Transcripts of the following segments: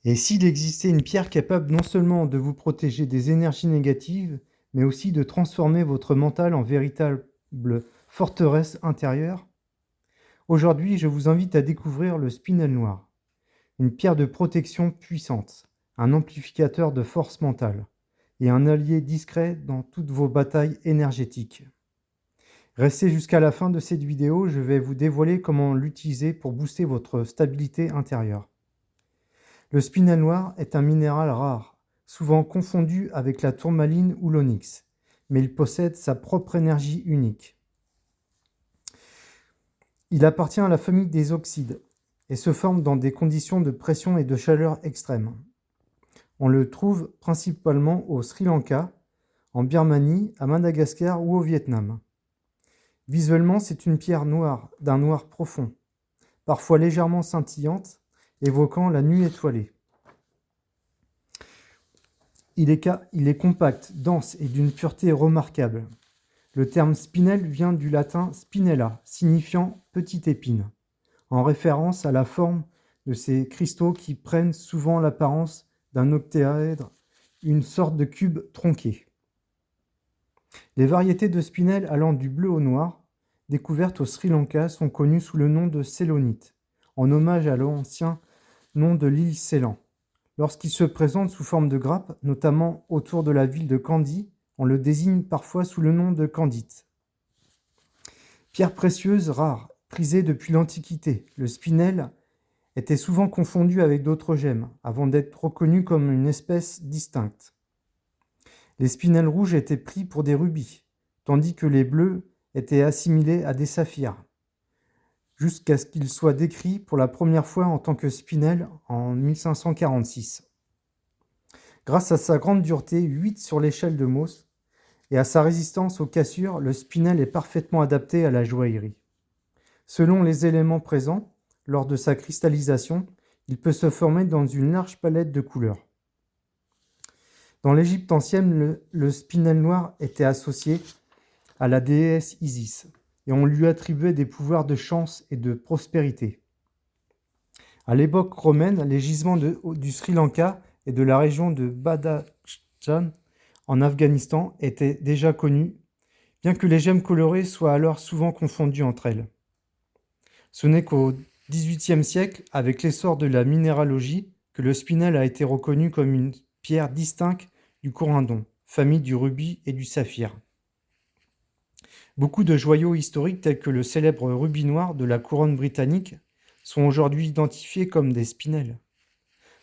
Et s'il existait une pierre capable non seulement de vous protéger des énergies négatives, mais aussi de transformer votre mental en véritable forteresse intérieure? Aujourd'hui, je vous invite à découvrir le spinel noir, une pierre de protection puissante, un amplificateur de force mentale et un allié discret dans toutes vos batailles énergétiques. Restez jusqu'à la fin de cette vidéo, je vais vous dévoiler comment l'utiliser pour booster votre stabilité intérieure. Le spinel noir est un minéral rare, souvent confondu avec la tourmaline ou l'onyx, mais il possède sa propre énergie unique. Il appartient à la famille des oxydes et se forme dans des conditions de pression et de chaleur extrêmes. On le trouve principalement au Sri Lanka, en Birmanie, à Madagascar ou au Vietnam. Visuellement, c'est une pierre noire, d'un noir profond, parfois légèrement scintillante, évoquant la nuit étoilée. Il est compact, dense et d'une pureté remarquable. Le terme spinel vient du latin spinella, signifiant petite épine, en référence à la forme de ces cristaux qui prennent souvent l'apparence d'un octaèdre, une sorte de cube tronqué. Les variétés de spinel allant du bleu au noir, découvertes au Sri Lanka, sont connues sous le nom de céylonite, en hommage à l'ancien nom de l'île Ceylan. Lorsqu'il se présente sous forme de grappe, notamment autour de la ville de Kandy, on le désigne parfois sous le nom de candite. Pierre précieuse rare, prisée depuis l'Antiquité, le spinel était souvent confondu avec d'autres gemmes, avant d'être reconnu comme une espèce distincte. Les spinels rouges étaient pris pour des rubis, tandis que les bleus étaient assimilés à des saphirs, jusqu'à ce qu'il soit décrit pour la première fois en tant que spinel en 1546. Grâce à sa grande dureté, 8 sur l'échelle de Mohs, et à sa résistance aux cassures, le spinel est parfaitement adapté à la joaillerie. Selon les éléments présents, lors de sa cristallisation, il peut se former dans une large palette de couleurs. Dans l'Égypte ancienne, le spinel noir était associé à la déesse Isis, et on lui attribuait des pouvoirs de chance et de prospérité. À l'époque romaine, les gisements du Sri Lanka et de la région de Badakhshan en Afghanistan étaient déjà connus, bien que les gemmes colorées soient alors souvent confondues entre elles. Ce n'est qu'au XVIIIe siècle, avec l'essor de la minéralogie, que le spinel a été reconnu comme une pierre distincte du corindon, famille du rubis et du saphir. Beaucoup de joyaux historiques tels que le célèbre rubis noir de la couronne britannique sont aujourd'hui identifiés comme des spinels.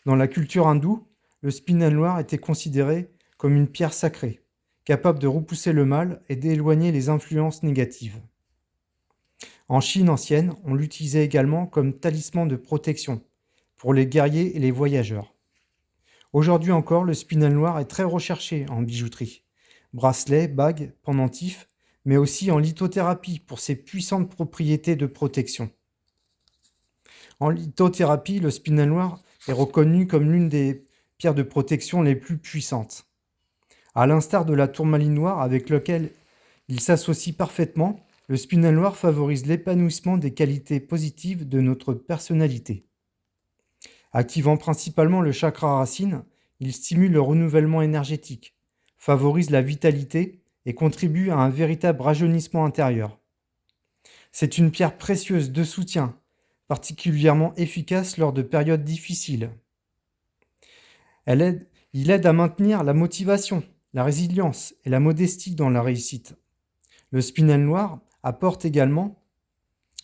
Dans la culture hindoue, le spinel noir était considéré comme une pierre sacrée, capable de repousser le mal et d'éloigner les influences négatives. En Chine ancienne, on l'utilisait également comme talisman de protection pour les guerriers et les voyageurs. Aujourd'hui encore, le spinel noir est très recherché en bijouterie, bracelets, bagues, pendentifs, mais aussi en lithothérapie pour ses puissantes propriétés de protection. En lithothérapie, le spinel noir est reconnu comme l'une des pierres de protection les plus puissantes. À l'instar de la tourmaline noire avec laquelle il s'associe parfaitement, le spinel noir favorise l'épanouissement des qualités positives de notre personnalité. Activant principalement le chakra racine, il stimule le renouvellement énergétique, favorise la vitalité et contribue à un véritable rajeunissement intérieur. C'est une pierre précieuse de soutien, particulièrement efficace lors de périodes difficiles. Il aide à maintenir la motivation, la résilience et la modestie dans la réussite. Le spinel noir apporte également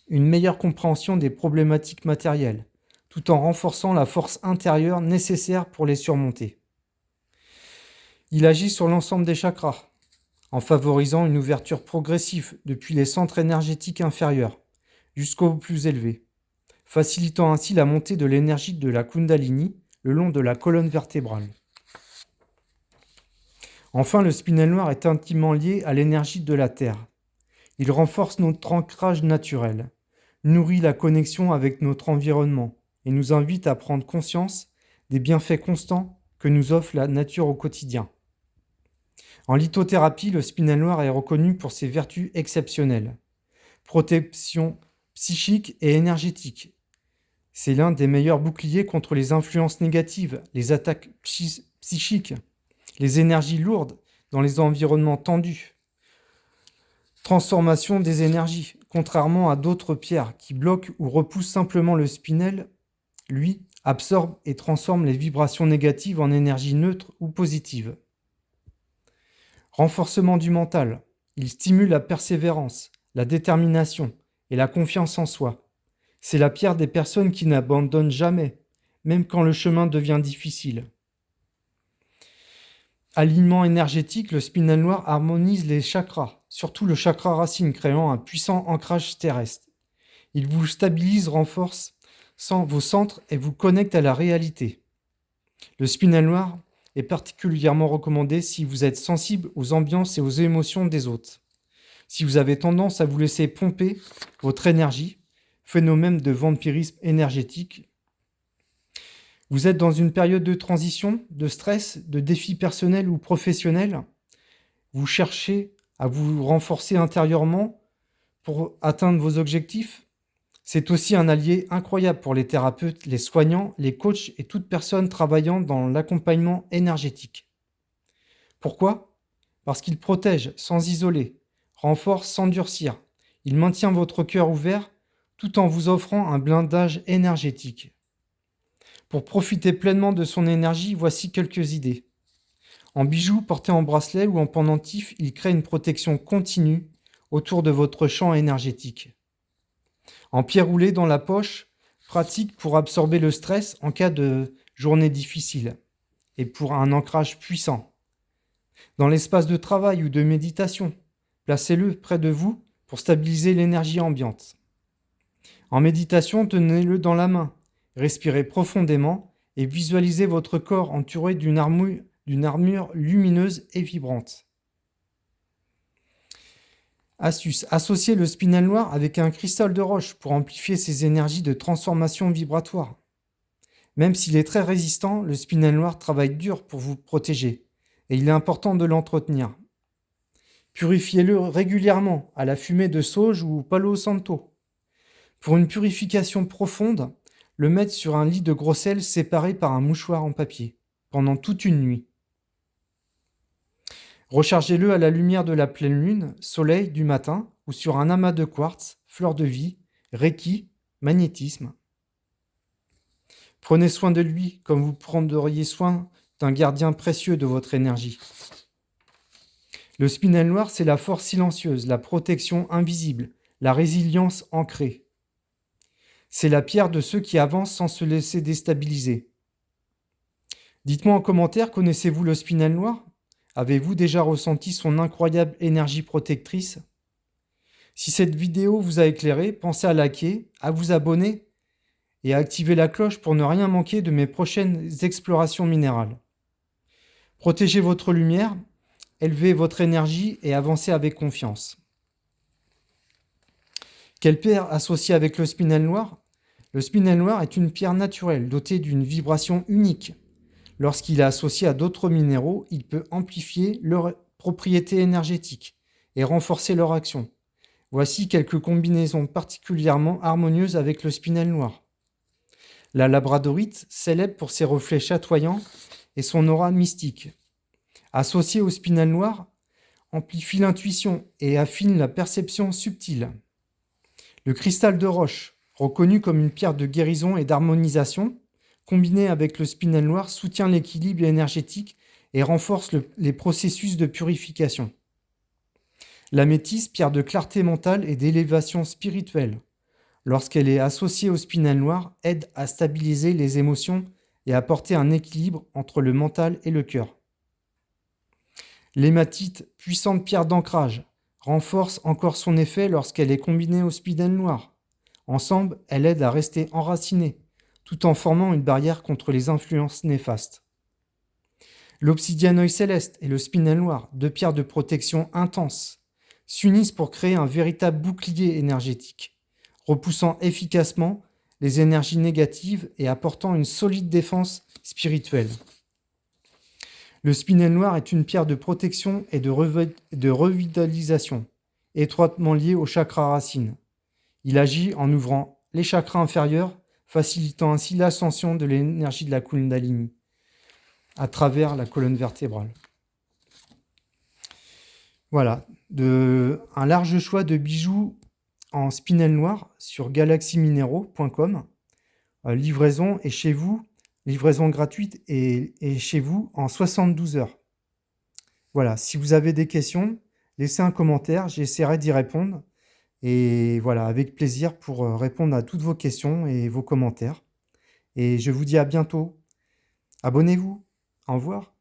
une meilleure compréhension des problématiques matérielles, tout en renforçant la force intérieure nécessaire pour les surmonter. Il agit sur l'ensemble des chakras, en favorisant une ouverture progressive depuis les centres énergétiques inférieurs jusqu'aux plus élevés, facilitant ainsi la montée de l'énergie de la Kundalini le long de la colonne vertébrale. Enfin, le spinel noir est intimement lié à l'énergie de la Terre. Il renforce notre ancrage naturel, nourrit la connexion avec notre environnement et nous invite à prendre conscience des bienfaits constants que nous offre la nature au quotidien. En lithothérapie, le spinel noir est reconnu pour ses vertus exceptionnelles. Protection psychique et énergétique, C'est l'un des meilleurs boucliers contre les influences négatives, les attaques psychiques, les énergies lourdes dans les environnements tendus. Transformation des énergies. Contrairement à d'autres pierres qui bloquent ou repoussent simplement le spinel, lui, absorbe et transforme les vibrations négatives en énergie neutre ou positive. Renforcement du mental. Il stimule la persévérance, la détermination et la confiance en soi. C'est la pierre des personnes qui n'abandonnent jamais, même quand le chemin devient difficile. Alignement énergétique, le spinel noir harmonise les chakras, surtout le chakra racine, créant un puissant ancrage terrestre. Il vous stabilise, renforce vos centres et vous connecte à la réalité. Le spinel noir est particulièrement recommandé si vous êtes sensible aux ambiances et aux émotions des autres. Si vous avez tendance à vous laisser pomper votre énergie, phénomène de vampirisme énergétique, vous êtes dans une période de transition, de stress, de défis personnels ou professionnels. Vous cherchez à vous renforcer intérieurement pour atteindre vos objectifs. C'est aussi un allié incroyable pour les thérapeutes, les soignants, les coachs et toute personne travaillant dans l'accompagnement énergétique. Pourquoi ? Parce qu'il protège sans isoler, renforce sans durcir. Il maintient votre cœur ouvert tout en vous offrant un blindage énergétique. Pour profiter pleinement de son énergie, voici quelques idées. En bijoux, porté en bracelet ou en pendentif, il crée une protection continue autour de votre champ énergétique. En pierre roulée dans la poche, pratique pour absorber le stress en cas de journée difficile et pour un ancrage puissant. Dans l'espace de travail ou de méditation, placez-le près de vous pour stabiliser l'énergie ambiante. En méditation, tenez-le dans la main, respirez profondément et visualisez votre corps entouré d'une armure lumineuse et vibrante. Astuce, associez le spinel noir avec un cristal de roche pour amplifier ses énergies de transformation vibratoire. Même s'il est très résistant, le spinel noir travaille dur pour vous protéger et il est important de l'entretenir. Purifiez-le régulièrement à la fumée de sauge ou palo santo. Pour une purification profonde, le mettre sur un lit de gros sel séparé par un mouchoir en papier pendant toute une nuit. Rechargez-le à la lumière de la pleine lune, soleil du matin ou sur un amas de quartz, fleur de vie, reiki, magnétisme. Prenez soin de lui comme vous prendriez soin d'un gardien précieux de votre énergie. Le spinel noir, c'est la force silencieuse, la protection invisible, la résilience ancrée. C'est la pierre de ceux qui avancent sans se laisser déstabiliser. Dites-moi en commentaire, connaissez-vous le spinel noir ? Avez-vous déjà ressenti son incroyable énergie protectrice ? Si cette vidéo vous a éclairé, pensez à liker, à vous abonner et à activer la cloche pour ne rien manquer de mes prochaines explorations minérales. Protégez votre lumière, élevez votre énergie et avancez avec confiance. Quelle pierre associée avec le spinel noir ? Le spinel noir est une pierre naturelle dotée d'une vibration unique. Lorsqu'il est associé à d'autres minéraux, il peut amplifier leurs propriétés énergétiques et renforcer leur action. Voici quelques combinaisons particulièrement harmonieuses avec le spinel noir. La labradorite, célèbre pour ses reflets chatoyants et son aura mystique. Associée au spinel noir, amplifie l'intuition et affine la perception subtile. Le cristal de roche, reconnu comme une pierre de guérison et d'harmonisation, combiné avec le spinel noir, soutient l'équilibre énergétique et renforce les processus de purification. L'améthyste, pierre de clarté mentale et d'élévation spirituelle, lorsqu'elle est associée au spinel noir, aide à stabiliser les émotions et à apporter un équilibre entre le mental et le cœur. L'hématite, puissante pierre d'ancrage, renforce encore son effet lorsqu'elle est combinée au spinel noir. Ensemble, elle aide à rester enracinée, tout en formant une barrière contre les influences néfastes. L'obsidian œil céleste et le spinel noir, deux pierres de protection intenses, s'unissent pour créer un véritable bouclier énergétique, repoussant efficacement les énergies négatives et apportant une solide défense spirituelle. Le spinel noir est une pierre de protection et de revitalisation, étroitement liée au chakra racine. Il agit en ouvrant les chakras inférieurs, facilitant ainsi l'ascension de l'énergie de la Kundalini à travers la colonne vertébrale. Voilà, un large choix de bijoux en spinel noir sur galaxymineraux.com. Livraison est chez vous, livraison gratuite est chez vous en 72 heures. Voilà, si vous avez des questions, laissez un commentaire, j'essaierai d'y répondre. Et voilà, avec plaisir pour répondre à toutes vos questions et vos commentaires. Et je vous dis à bientôt. Abonnez-vous. Au revoir.